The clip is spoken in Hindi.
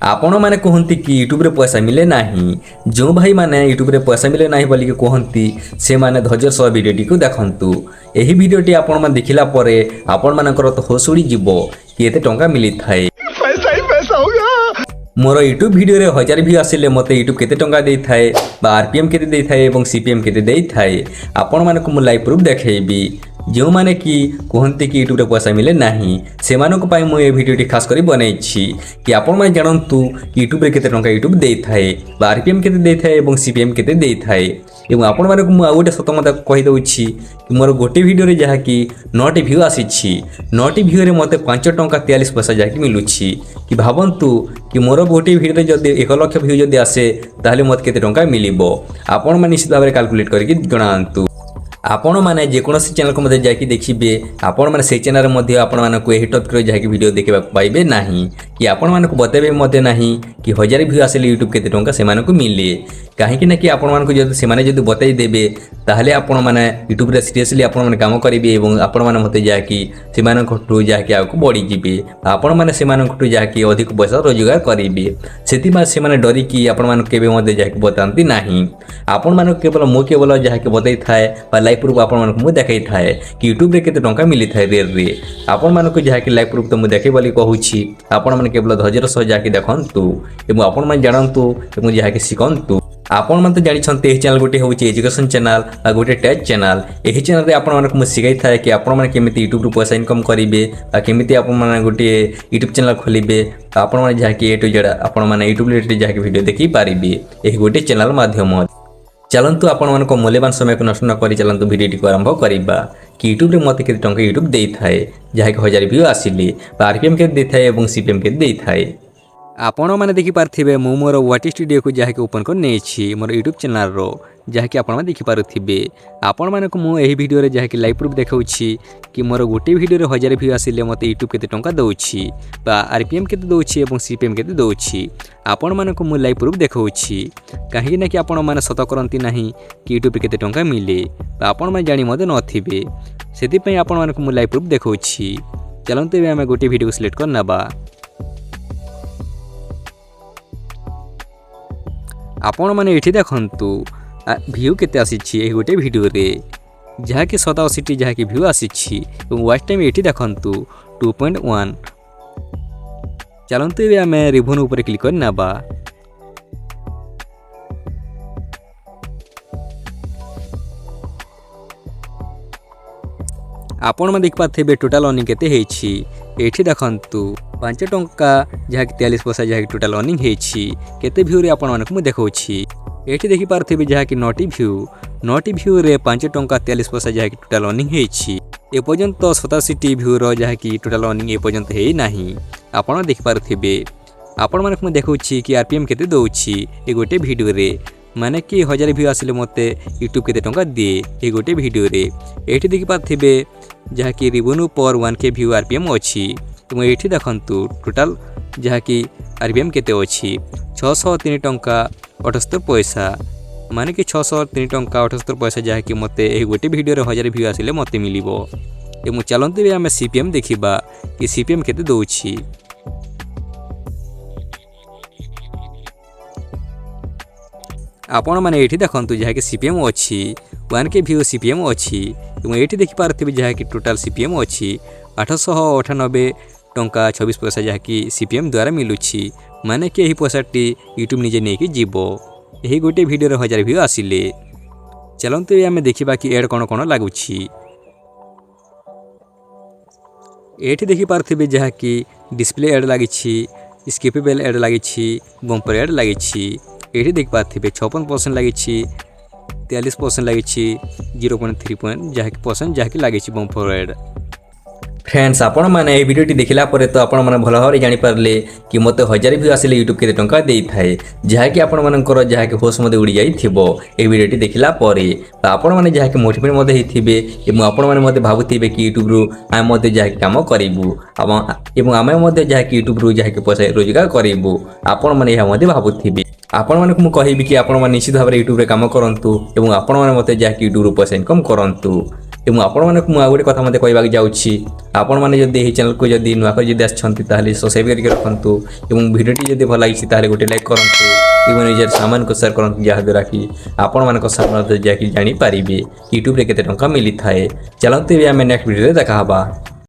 आपण मैंने कहती कि यूट्यूब रे पैसा मिले नहीं। जो भाई मैंने यूट्यूब रे पैसा मिले नहीं बोलिक कहती से माने धैर्य सह वीडियोटी को देखंतु। एही वीडियोटी आपण माने देखिला परे आपण मानकर तो होश उड़ी जिवो कि एते टंका मिली थाए। पैसा ही पैसा हो गया। मोर यूट्यूब वीडियो रे 1000 व्यू आसिले मते यूट्यूब केते टंका देई थाए बा आरपीएम केते देई थाए एवं सीपीएम केते देई थाए आपण मानक मु लाइव प्रूफ देखेबी। जो माने कि कहते कि यूट्यूब रे पैसा मिले नहीं से मानक पाई मु ए वीडियोटी खास करी बनैछि कि आपण माने जानंतु यूट्यूब रे केते टंका यूट्यूब देई थाए बा आरपीएम केते देई थाए एवं सीपीएम केते देई थाए। एवं आपण मानक मु आ गोटे सत मत कहि दउछि कि मोर गोटे वीडियो रे जहा कि 9टी व्यू आसीछि 9टी व्यू रे मते 5 टंका 43 पैसा जहा कि मिलुछि कि भाबंतु कि मोर गोटे वीडियो रे जदि 1 लाख व्यू जदि आसे ताले मते केते टंका मिलिबो आपण माने निश्चित भाबरे कैलकुलेट करके जणांतु। आपण माने जेकोसी चैनल को मध्य जाकि देखिबे आपण माने से चैनल मध्य आपण मानक एही टॉपिक रे जाकि वीडियो देखबा पाइबे नाही कि आपण मानक बतेबे मते नाही कि 1000 व्यू आसेले यूट्यूब केते टंका से मानक मिले काहे कि ना कि आपण मानक जदि से माने जदि बताई देबे ताहले आपण माने यूट्यूब रे सीरियसली आपण माने काम करिवे एवं आपण माने मते जाकि से मानक टू जाकि आगु बढ़ी जिवे आपण माने से मानक टू जाकि अधिक पैसा रोजगार करिवे सेति मा से माने डरी कि आपण मानक केबे मते जाकि बतांती नाही। आपण मानक केवल जाकि बताई थाए बा लाइव प्रूफ आपण मानक मु देखाई थाए कि यूट्यूब रे केते टंका मिली थाए रेर रे आपण मानक जाकि लाइव प्रूफ तो मु देखाई बोली कहूछि आपण माने केवल धैर्य सह जाकि देखंतु एवं आपण माने जानंतु एवं जाकि सिखंतु। आपण माने तो जानिछन्ते एही चैनल गोटे होउछि एजुकेशन चैनल आ गोटे टेक चैनल। एही चैनल रे आपण मानक मु सिखाई थाए कि आपण माने केमिति यूट्यूब रो पैसा इनकम करिवे आ केमिति आपण माने गोटे यूट्यूब चैनल खोलिबे आपण माने जाकि ए टू जेड आपण माने यूट्यूब रे जाकि वीडियो देखि पारिबे एही गोटे चैनल माध्यम। चलंतु आपण मानक मूल्यवान समय को नष्ट न करी चलंतु वीडियोटी को आरंभ करिबा कि यूट्यूब रे मते केते टंका यूट्यूब देई थाए जाकि 1000 व्यू आसिले आरपीएम के देई थाए एवं सीपीएम के देई थाए। आपण माने देखि पारथिबे मु मोर व्हाट स्टूडियो को जाकि ओपन कर नेछि मोर यूट्यूब चैनल रो जाकि आपण माने देखि पारुथिबे। आपण मानक मु एही वीडियो रे जाकि लाइव प्रूफ देखाउछि कि मोर गोटे वीडियो रे 1000 व्यू आसिले मते यूट्यूब केते टंका दउछि बा आरपीएम केते दउछि एवं सीपीएम केते दउछि आपण मानक मु लाइव प्रूफ देखाउछि काहे ना कि आपण माने सत करंती नाही कि यूट्यूब केते टंका मिले बा आपण माने जानि मते नथिबे सेति पई आपण मानक मु लाइव प्रूफ देखाउछि। चलंतु एबे हम गोटे वीडियो को सिलेक्ट करनबा आपण माने एठी देखंतु व्यू केते आसीछि एही गोटे वीडियो रे जहा कि 87 जहा कि व्यू आसीछि एवं वॉच टाइम एठी देखंतु 2.1। चलंतु एबे हम रिव्यू ऊपर क्लिक करनबा आपण माने देख पाथेबे टोटल अर्निंग केते हेछि एठी देखंतु 5 टंका जहा कि 43 पैसा जहा कि टोटल अर्निंग हेछि केते व्यू रे आपण मानक मु देखौछि एठी देखि पारथिबे जहा कि 9टी व्यू रे 5 टंका 43 पैसा जहा कि टोटल अर्निंग हेछि ए पर्यंत 87 व्यू रो जहा कि टोटल अर्निंग ए पर्यंत हे नाही आपण देखि पारथिबे। आपण मानक मु देखौछि कि आरपीएम केते दउछि ए गोटे वीडियो रे माने कि 1000 व्यू आसिले मते यूट्यूब केते टंका दे ए गोटे वीडियो रे एठी देखि पारथिबे जहा कि रिवेन्यू पर 1k व्यू आरपीएम अछि तुम एठी देखंतु टोटल जहा कि आरपीएम केते अछि 603 टंका 78 पैसा माने कि 603 टंका 78 पैसा जहा कि मते ए गोटे वीडियो रे 1000 व्यू आसिले मते मिलिबो। एमु चलंतु हम सीपीएम देखिबा कि सीपीएम केते दउछि आपण माने एठी देखंतु जहा कि सीपीएम अछि 1k व्यू सीपीएम अछि तुम एठी देखि पारथिबे जहा कि टोटल सीपीएम अछि 898 टंका 26 पैसा जहा कि सीपीएम द्वारा मिलुछि माने कि एही पैसाटी यूट्यूब निजे नेकी जीवो एही गोटे वीडियो रे 1000 व्यू आसिले। चलंतु हम देखिबा कि एड कोन लागुछि एठी देखि पारथिबे जहा कि डिस्प्ले एड लागिछि स्किपेबल एड लागिछि बम्पर एड लागिछि एठी देख पारथिबे 56% लागिछि 43% लागिछि 0.3 जहा कि लागिछि बम्पर एड। फ्रेंड्स आपण माने ए वीडियोटी देखिला परे तो आपण माने भलो भाबरे जानि पारले कि मते 1000 व्यू आसिले यूट्यूब केते टंका देई थाए जहा कि आपण मानकर जहा कि होश मते उडी जाई थिबो ए वीडियोटी देखिला परे तो आपण माने जहा कि मोटिवेट मते हेथिबे एवं आपण माने मते भाबुथिबे कि यूट्यूब रु आम मते जहा कि काम करिवु एवं आमे मते जहा कि यूट्यूब रु जहा कि पैसा रोजगार करिवु आपण माने या मते भाबुथिबे। आपण माने मु कहिबि कि आपण माने निश्चित भाबरे यूट्यूब रे काम करंतु एवं आपण माने मते जहा कि यूट्यूब रु पैसा इनकम करंतु ଏବଂ ଆପଣମାନଙ୍କୁ ମୁଁ ଆଉ ଗୋଟେ କଥା ମୋତେ କହିବାକୁ ଯାଉଛି ଆପଣମାନେ ଯଦି ଏହି ଚ୍ୟାନେଲକୁ ଯଦି ନୂଆ କରି ଯଦି ଆସିଛନ୍ତି ତାହେଲେ ସବସ୍କ୍ରାଇବ୍ କରିକି ରଖନ୍ତୁ ଏବଂ ଭିଡ଼ିଓଟି ଯଦି ଭଲ ଲାଗିଛି ତାହେଲେ ଗୋଟେ ଲାଇକ୍ କରନ୍ତୁ ଏବଂ ନିଜର ସାମାନଙ୍କୁ ସେୟାର କରନ୍ତୁ ଯାହାଦ୍ୱାରା କି ଆପଣମାନଙ୍କ ସାମ୍ନାରେ ଯାଇକି ଜାଣିପାରିବେ ୟୁଟ୍ୟୁବରେ କେତେ ଟଙ୍କା ମିଳିଥାଏ। ଚାଲନ୍ତୁ ଏବେ ଆମେ ନେକ୍ସଟ ଭିଡ଼ିଓରେ ଦେଖା ହେବା।